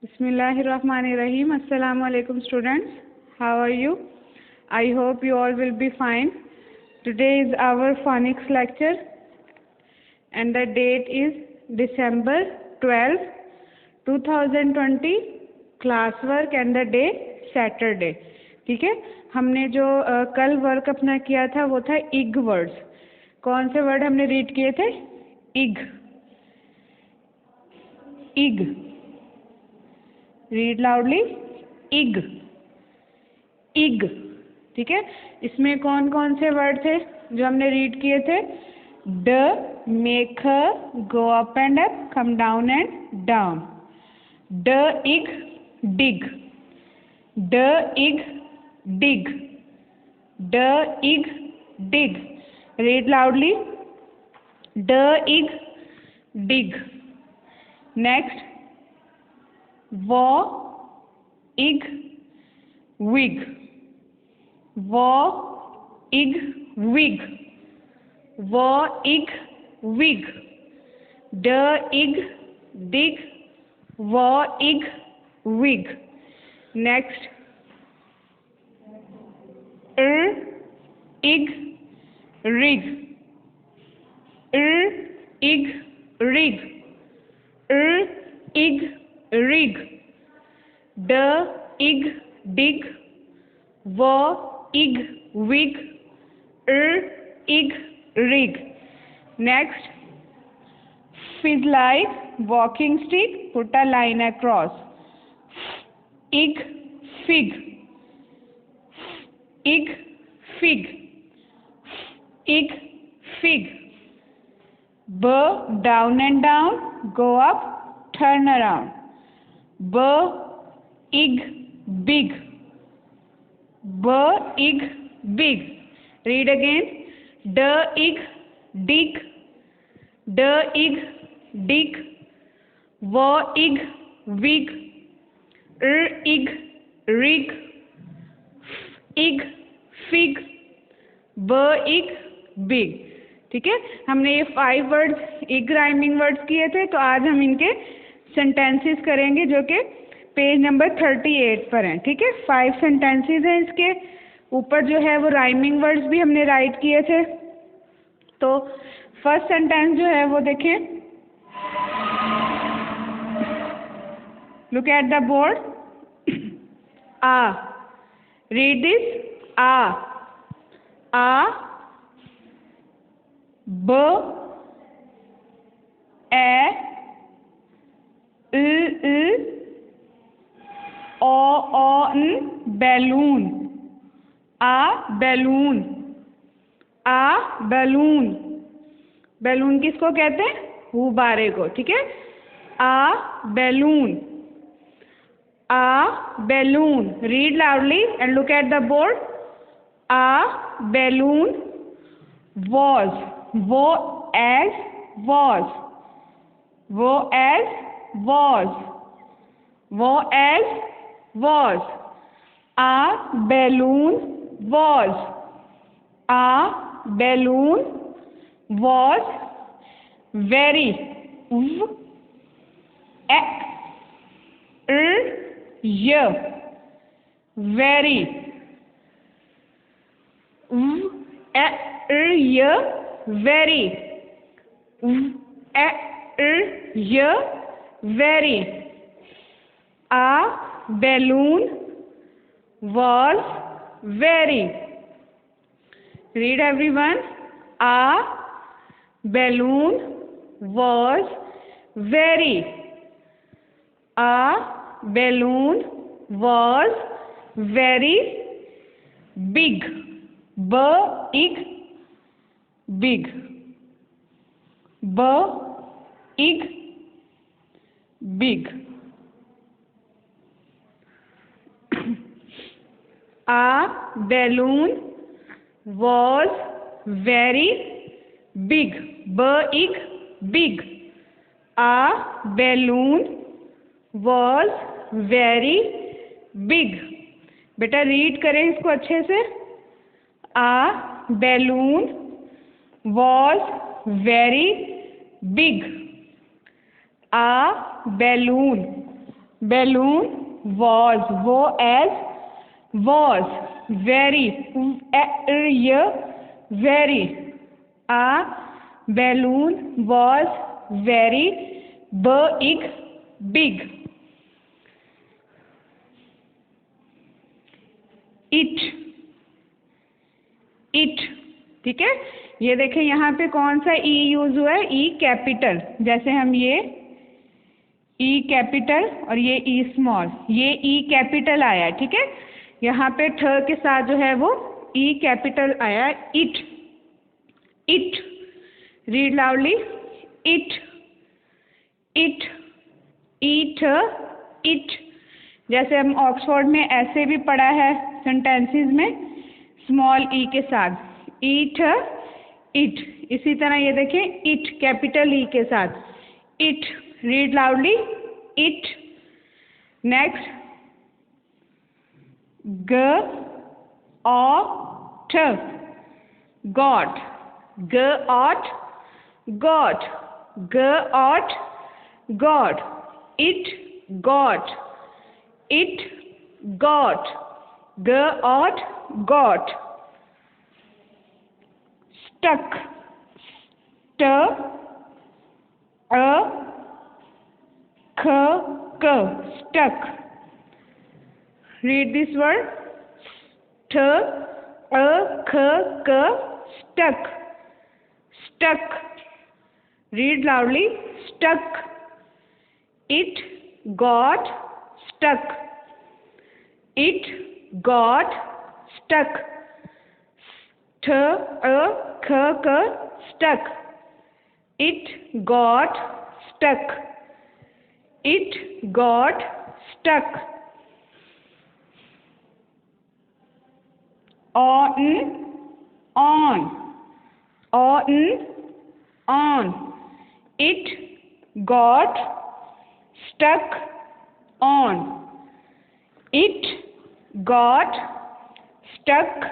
Bismillahirrahmanirrahim. Assalamu alaikum students. How are you? I hope you all will be fine. Today is our phonics lecture and the date is December 12, 2020. Classwork and the day Saturday. ठीक है, हमने जो कल work अपना किया था वो था इग वर्ड्स. कौन से वर्ड हमने रीड किए थे? Ig. Ig. Read loudly. Ig. Ig. ठीक है, इसमें कौन कौन से वर्ड थे जो हमने रीड किए थे? ड, make, go up and up, come down and down. ड इग डिग. ड इग डिग. ड इग डिग. Read loudly. ड इग डिग. नेक्स्ट, वो इग विग. वो इग विग. वो इग विग. ड ig dig. W ig wig. Next, ig rig. Ig rig. Ig rig. D ig dig. W ig wig. Ig rig. Next, f is like walking stick, put a line across. Ig fig. Ig fig. Ig fig. B, down and down, go up, turn around. B ig big. B ig big. Read again. D ig dig. D ig dig. वो ig wig. Ig rig. इग fig. ब इग big. ठीक है, हमने ये 5 words इग rhyming words किए थे. तो आज हम इनके सेंटेंसेस करेंगे जो कि पेज नंबर 38 पर हैं. ठीक है, 5 सेंटेंसेस हैं. इसके ऊपर जो है वो राइमिंग वर्ड्स भी हमने राइट किए थे. तो फर्स्ट सेंटेंस जो है वो देखें. Look at the board. A. Read this. A. A. B. A. O. O. N. Balloon. A balloon. A balloon. Balloon किसको कहते हैं? गुब्बारे को. ठीक है, a balloon. A balloon. Read loudly and look at the board. A balloon was. वो as was. वो as was. वो as was. A balloon was. A balloon was very. Very. Very. Very. A balloon was very. Read everyone. A balloon was very. A balloon was very big. Big. Big. Big. Big. A balloon was very big. Big. Big. A balloon was very big. बेटा read करें इसको अच्छे से. A balloon was very big. A balloon balloon was, wo as was, very, very, a balloon was very big, big, it, it, ठीक है। ये देखें यहाँ पे कौन सा ई यूज हुआ है, ई कैपिटल, जैसे हम ये ई कैपिटल और ये ई स्मॉल, ये ई कैपिटल आया, ठीक है। यहाँ पे ठ के साथ जो है वो ई कैपिटल आया, it, it, read loudly, it, it, eat, it. जैसे हम ऑक्सफोर्ड में ऐसे भी पढ़ा है सेंटेंसेस में स्मॉल ई के साथ, ईट, इट। इसी तरह ये देखें इट कैपिटल ई के साथ, it, read loudly, it. Next ग ऑट, गॉट, ग ऑट, गॉट, ग ऑट, got, it got, it got, ग ऑट, गॉट। स्टक, ट अ ख क, स्टक। रीड दिस वर्ड, ठ अ ख क, stuck, stuck. Read loudly, stuck, it got stuck, it got stuck, ठ अ ख क, stuck, it got stuck, it got stuck. on, on, on, it got stuck on, it got stuck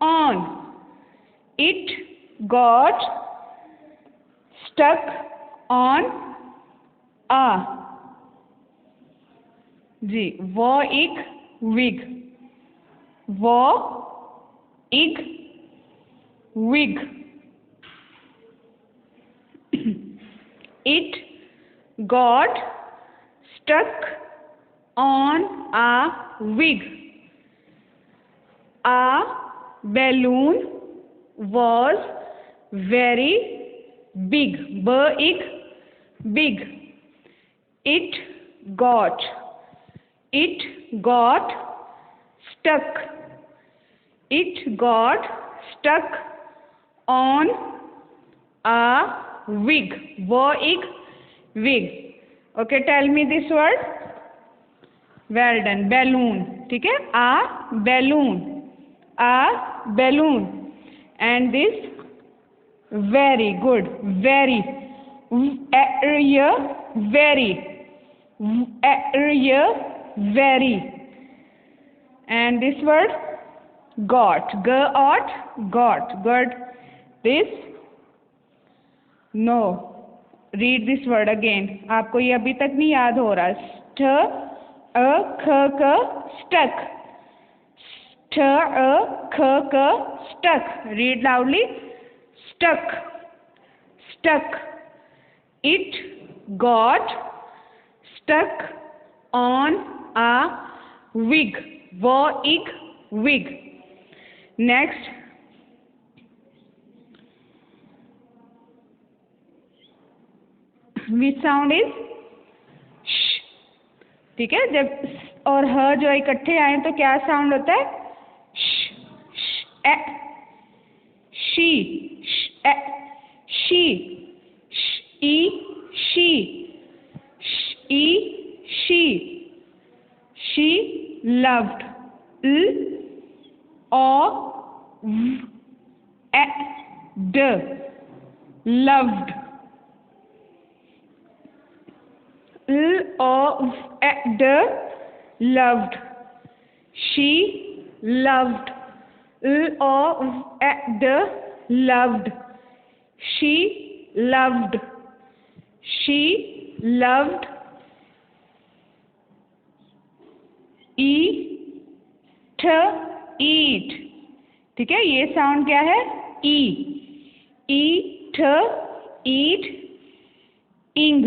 on, it got stuck on a, जी, वो एक wig, वो एक wig, it got stuck on a wig, a balloon was very big, big, it got stuck, it got stuck on a wig, वो एक wig। okay, tell me this word, well done, balloon, ठीक है, a balloon, and this very good, very, very, and this word got, got, this no, read this word again, आपको ये अभी तक नहीं याद हो रहा, ठ अ ख क, stuck, ठ अ ख क, stuck, read loudly, stuck, stuck, it got stuck on a wig, वो एक wig। next which sound is sh, ठीक है, जब और ह जो इकट्ठे आए तो क्या साउंड होता है, sh, a, she, a, she, e, she, e, she, she loved, l, o, v, e, d, loved, l, o, v, e, d, loved, she loved, l, o, v, e, d, loved, she loved, she loved, ईट, ठीक है, ये sound क्या है? ई। ईट, ईट, इंग,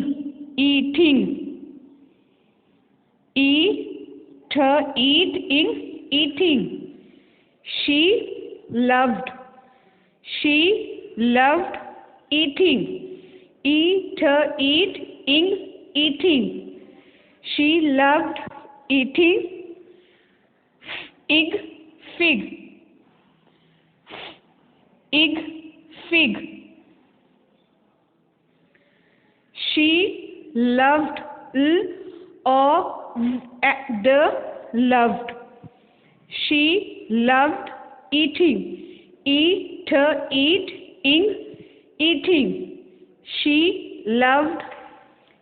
eating, ईट, ईट, इंग, eating. She loved, she loved eating, eat, eat, ing, eating. She loved eating. Ig, fig, ig, fig. She loved, the loved. She loved eating. Eat, eat, ing, eating. She loved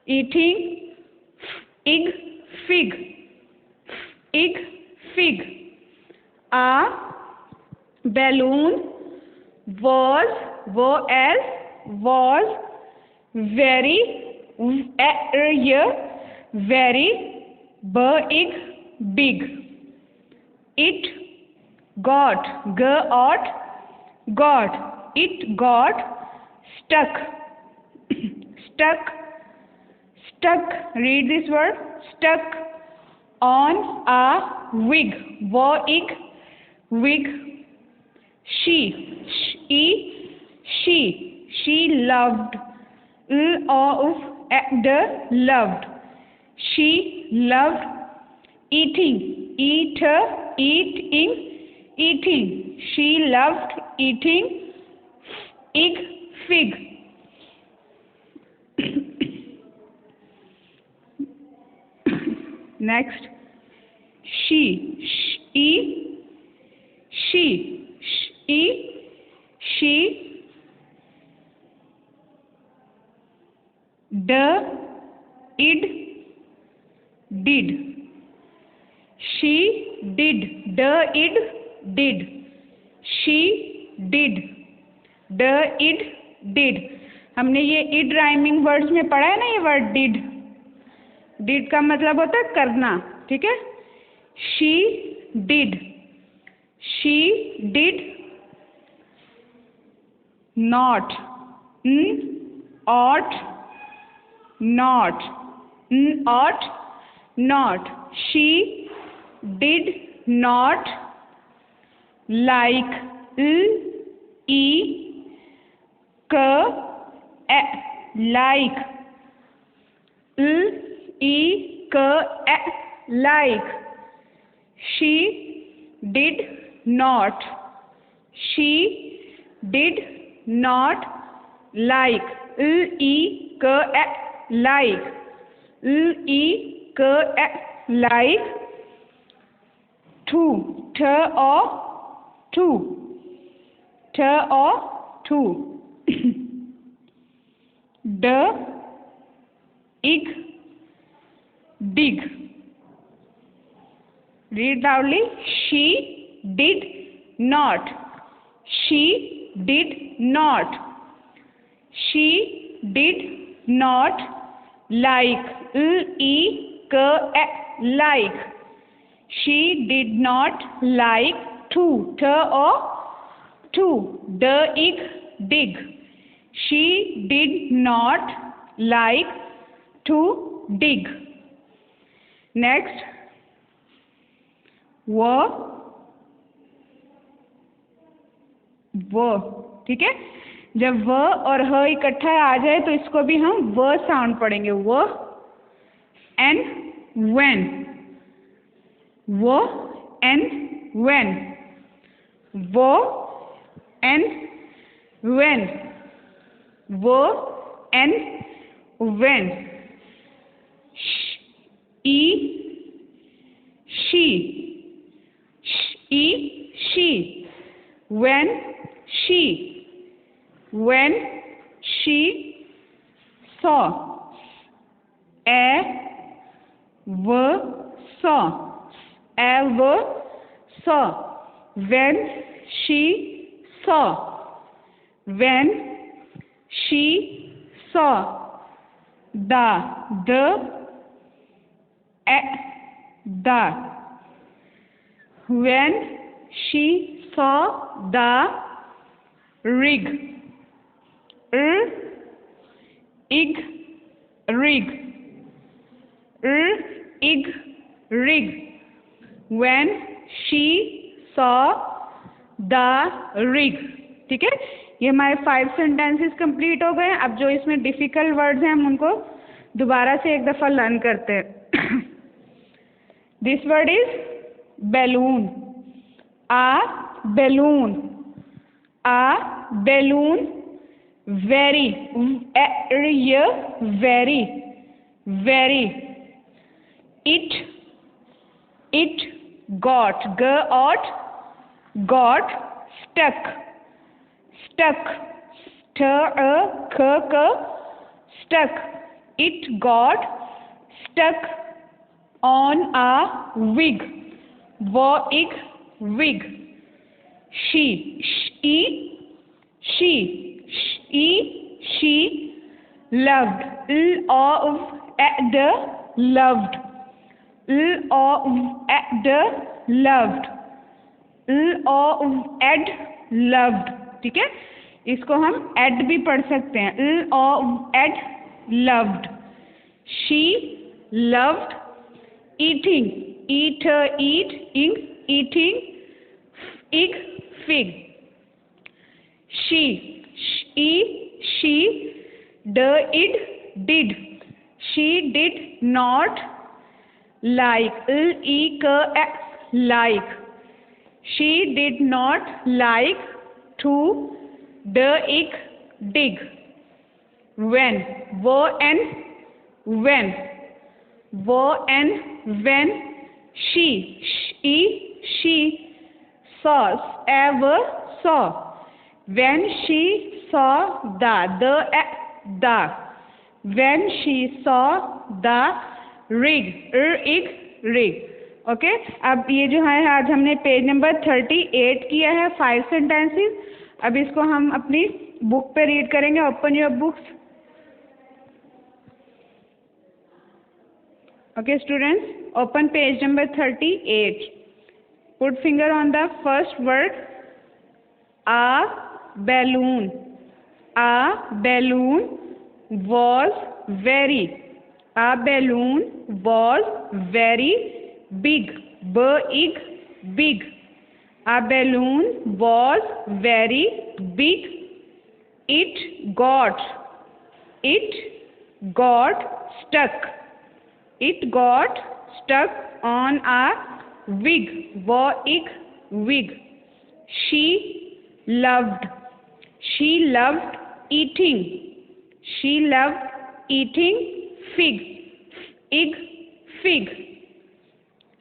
eating. Ig, fig, ig, fig. A balloon was very very big. It got, it got stuck, read this word, stuck on a wig, wig. She loved, loved. She loved eating, eating, eating. She loved eating. Ig, fig. Next, she, did. She did, did. She did, did. हमने ये end rhyming words में पढ़ा है ना, ये word did. Did का मतलब होता है करना, ठीक है। She did not, ought, not. She did not like, like, like. She did not like, like, like. To, to. Ig, dig. Read loudly. She did not, she did not like, like. She did not like to, ig, dig. She did not like to dig. Next, वो, ठीक है। जब व और ह इकट्ठा आ जाए तो इसको भी हम व साउंड पढ़ेंगे, वो एंड व्हेन, वो एंड व्हेन, वो एंड व्हेन, वो and when. she, when she saw, ever saw, when she saw, the, when she saw the rig. Ig, rig. Ig, rig. When she saw the rig. ठीक है, ये हमारे 5 sentences complete हो गए। अब जो इसमें डिफिकल्ट वर्ड्स हैं हम उनको दोबारा से एक दफ़ा लर्न करते हैं। This word is balloon. A balloon, a balloon. Very, very, very. It got, got stuck, stuck, stuck. It got stuck on a wig, wig. She, loved, loved. loved, loved। ठीक है, इसको हम एड भी पढ़ सकते हैं, loved। She loved eating, eating, fig। She did, she did not like, like। She did not like to dig। When, when she saw, saw। When she saw the when she saw the rig, rig। Okay, अब ये जो है आज हमने page number 38 किया है, 5 sentences. अब इसको हम अपनी बुक पे रीड करेंगे। Open your books. Okay students, open page number 38। Put finger on the first word, a balloon. A balloon was very, a balloon was very big, big। A balloon was very big। It got stuck, it got stuck on a wig, wig। She loved eating, fig, fig।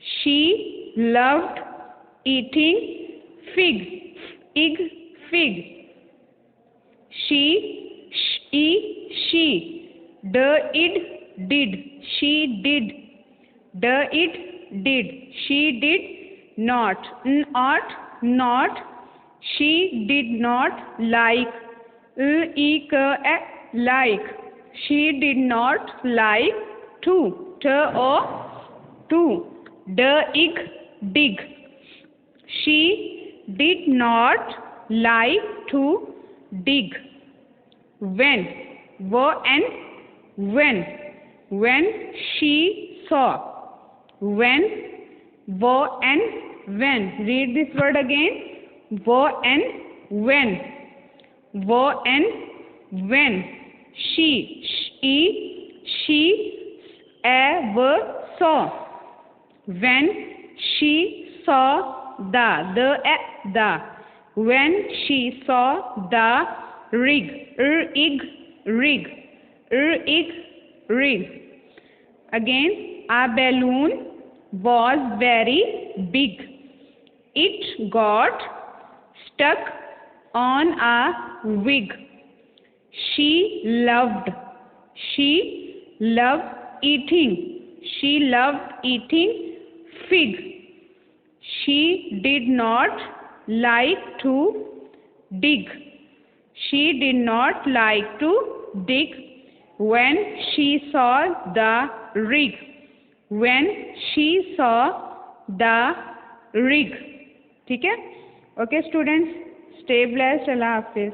She loved eating fig, fig। She did, she did not, she did not like, like। She did not like to, dig। She did not like to dig। When, when she saw, when। Read this word again, when she ever saw, when she saw the when she saw the rig, rig। Again, a balloon was very big। It got stuck on a wig। She loved eating, fig। She did not like to dig, she did not like to dig। When she saw the rig, when she saw the rig. ठीक है, okay students, stay blessed, अल्लाह हाफिज़।